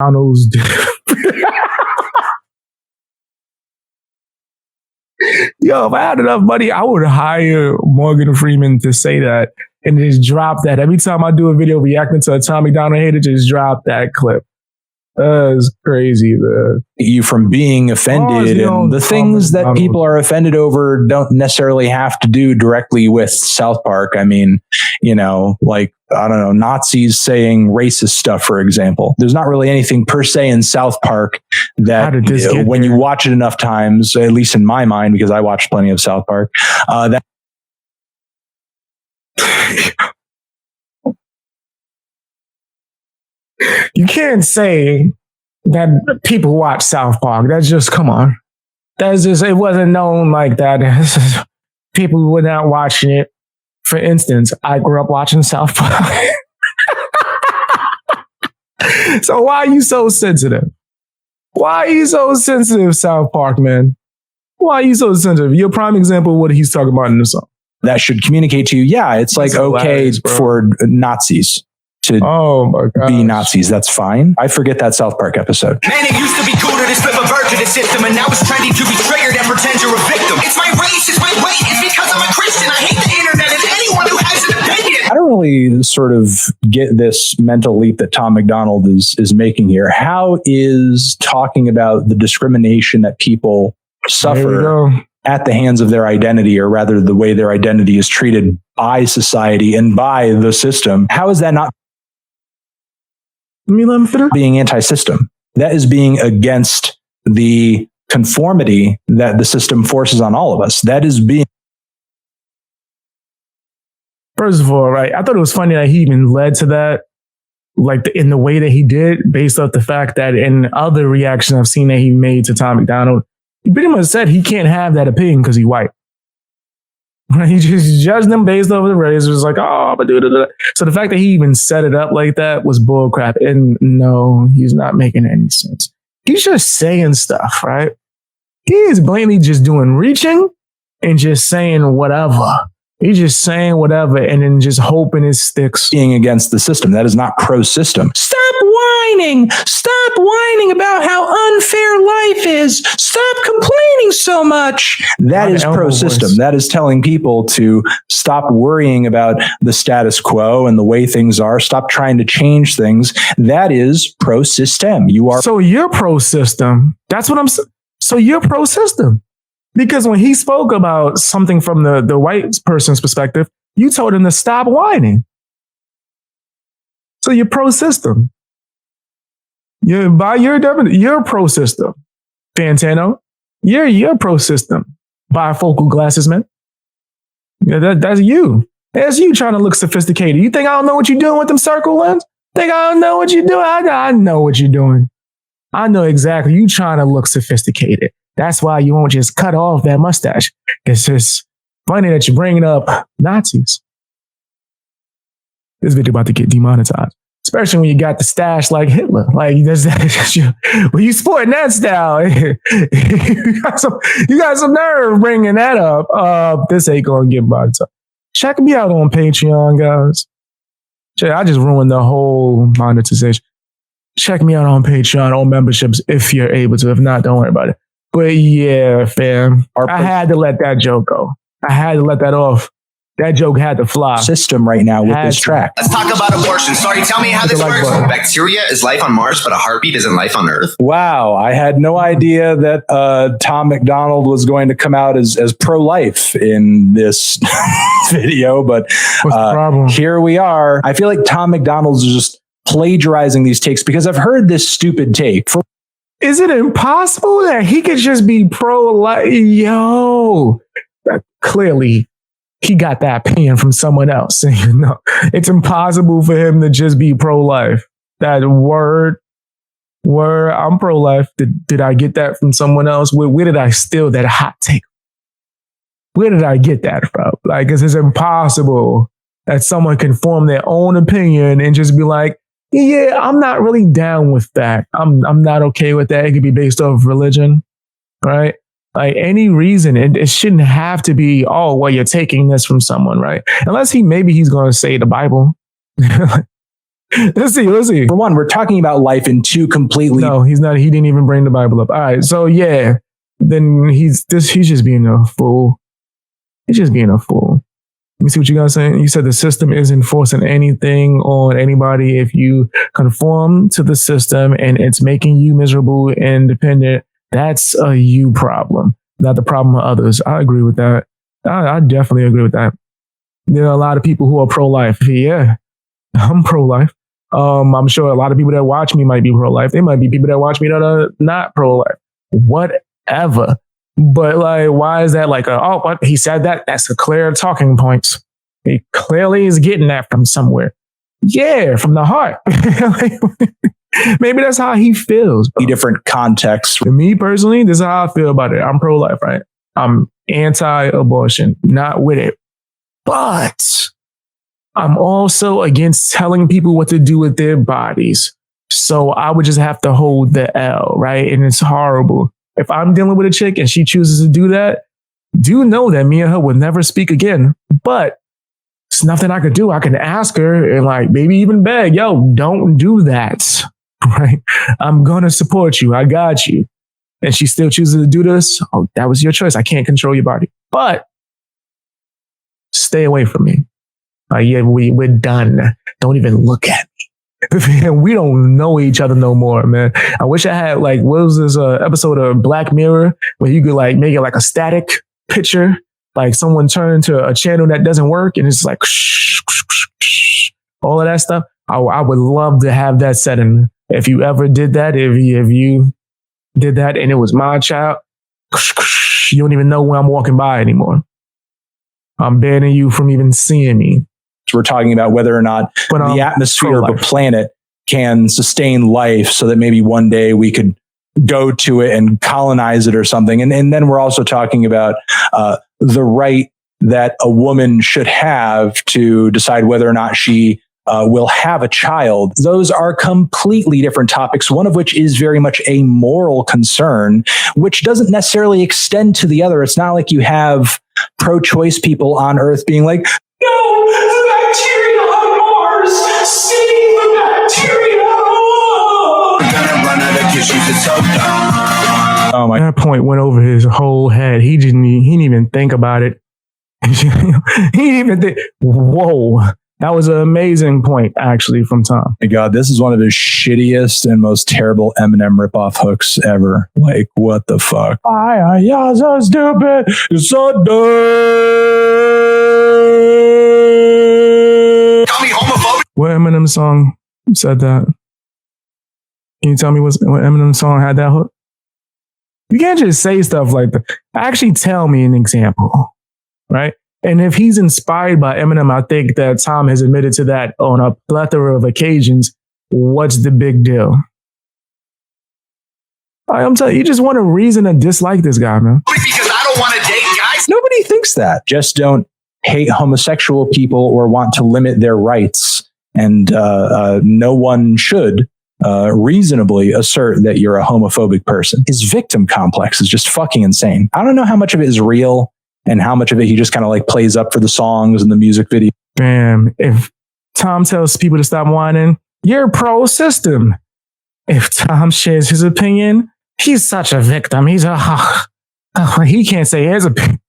McDonald's. Yo, if I had enough money, I would hire Morgan Freeman to say that and just drop that. Every time I do a video reacting to a Tom McDonald hater, just drop that clip. That's crazy, man. You from being offended, and the things that people are offended over don't necessarily have to do directly with South Park. I mean, you know, like, I don't know, Nazis saying racist stuff, for example. There's not really anything per se in South Park that when you watch it enough times, at least in my mind, because I watched plenty of South Park, that you can't say that people watch South Park. That's just, come on. That's just, it wasn't known like that. People were not watching it. For instance, I grew up watching South Park. So why are you so sensitive? Why are you so sensitive, South Park, man? Why are you so sensitive? You're a prime example of what he's talking about in the song. That should communicate to you, yeah, it's like okay for Nazis to be Nazis. That's fine. I forget that South Park episode. Man, it used to be cool to just flip a bird to the system, and now it's trendy to be triggered and pretend you're a victim. It's my race, it's my weight, it's because I'm a Christian. I hate the internet and anyone who has an opinion. I don't really sort of get this mental leap that Tom MacDonald is making here. How is talking about the discrimination that people suffer at the hands of their identity, or rather the way their identity is treated by society and by the system, how is that not being anti-system? That is being against the conformity that the system forces on all of us. That is being... First of all, right, I thought it was funny that he even led to that, like in the way that he did, based off the fact that in other reactions I've seen that he made to Tom MacDonald, he pretty much said he can't have that opinion because he's white. He just judged them based off the race. It was like, oh, but so the fact that he even set it up like that was bullcrap. And no, he's not making any sense. He's just saying stuff, right? He is blatantly just doing reaching and just saying whatever. He's just saying whatever and then just hoping it sticks. Being against the system. That is not pro-system. Stop whining. Stop whining about how unfair life is. Stop complaining so much. That is pro-system. That is telling people to stop worrying about the status quo and the way things are. Stop trying to change things. That is pro-system. You are. So you're pro-system. That's what I'm saying. So you're pro-system. Because when he spoke about something from the white person's perspective, you told him to stop whining. So you're pro-system. You're pro-system. Fantano, you're pro-system. Bifocal glasses, man. Yeah, that's you. That's you trying to look sophisticated. You think I don't know what you're doing with them circle lens? Think I don't know what you're doing? I know what you're doing. I know exactly. You trying to look sophisticated. That's why you won't just cut off that mustache. It's just funny that you're bringing up Nazis. This video about to get demonetized, especially when you got the stash like Hitler. Like when you sporting that style, you got some nerve bringing that up. This ain't gonna get monetized. Check me out on Patreon, guys. I just ruined the whole monetization. Check me out on Patreon, on memberships if you're able to. If not, don't worry about it. But yeah, fam, I had to let that joke go. I had to let that off. That joke had to fly. System right now with this track. Let's talk about abortion. Sorry, tell me how this works. Bacteria is life on Mars, but a heartbeat isn't life on Earth. Wow, I had no idea that Tom MacDonald was going to come out as pro-life in this video, but what's the problem? Here we are. I feel like Tom MacDonald's just plagiarizing these takes because I've heard this stupid take. Is it impossible that he could just be pro-life? Yo, clearly he got that opinion from someone else. You know, it's impossible for him to just be pro-life. That word, I'm pro-life. Did I get that from someone else? Where did I steal that hot take? Where did I get that from? Like, it's impossible that someone can form their own opinion and just be like, yeah, I'm not really down with that. I'm not okay with that. It could be based off religion, right? Like any reason, it shouldn't have to be, oh, well, you're taking this from someone, right? Unless maybe he's going to say the Bible. Let's see. For one, we're talking about life in two completely. No, he's not. He didn't even bring the Bible up. All right. So yeah, then he's just being a fool. He's just being a fool. Let me see what you guys saying. You said the system isn't forcing anything on anybody. If you conform to the system and it's making you miserable and dependent, that's a you problem, not the problem of others. I agree with that. I definitely agree with that. There are a lot of people who are pro-life. Yeah, I'm pro-life. I'm sure a lot of people that watch me might be pro-life. There might be people that watch me that are not pro-life. Whatever. But like, why is that like what he said that? That's a clear talking point. He clearly is getting that from somewhere. Yeah, from the heart. Maybe that's how he feels. Different contexts. For me personally, this is how I feel about it. I'm pro-life, right? I'm anti-abortion, not with it. But I'm also against telling people what to do with their bodies. So I would just have to hold the L, right? And it's horrible. If I'm dealing with a chick and she chooses to do that, do know that me and her would never speak again. But it's nothing I could do. I can ask her and like maybe even beg, yo, don't do that, right? I'm going to support you. I got you. And she still chooses to do this. Oh, that was your choice. I can't control your body. But stay away from me. Yeah, we're done. Don't even look at me. We don't know each other no more, man. I wish I had like, what was this episode of Black Mirror where you could like make it like a static picture, like someone turned to a channel that doesn't work and it's like all of that stuff. I would love to have that setting. If you ever did that, if you did that and it was my child, you don't even know where I'm walking by anymore. I'm banning you from even seeing me. We're talking about whether or not the atmosphere of a planet can sustain life so that maybe one day we could go to it and colonize it or something. And then we're also talking about the right that a woman should have to decide whether or not she will have a child. Those are completely different topics, one of which is very much a moral concern, which doesn't necessarily extend to the other. It's not like you have pro-choice people on Earth being like, no, the bacteria on Mars, save the bacteria. Oh my! That point went over his whole head. He didn't even think about it. He didn't even think. Whoa. That was an amazing point, actually, from Tom. My God, this is one of his shittiest and most terrible Eminem ripoff hooks ever. Like, what the fuck? You're so stupid. You're so dumb. What Eminem song said that? Can you tell me what Eminem song had that hook? You can't just say stuff like that. Actually, tell me an example, right? And if he's inspired by Eminem, I think that Tom has admitted to that on a plethora of occasions. What's the big deal? I'm telling you, just want a reason to dislike this guy, man. Because I don't want to date guys. Nobody thinks that. Just don't hate homosexual people or want to limit their rights. And no one should reasonably assert that you're a homophobic person. His victim complex is just fucking insane. I don't know how much of it is real and how much of it he just kind of like plays up for the songs and the music video. Damn, if Tom tells people to stop whining, you're pro-system. If Tom shares his opinion, he's such a victim. He's he can't say his opinion.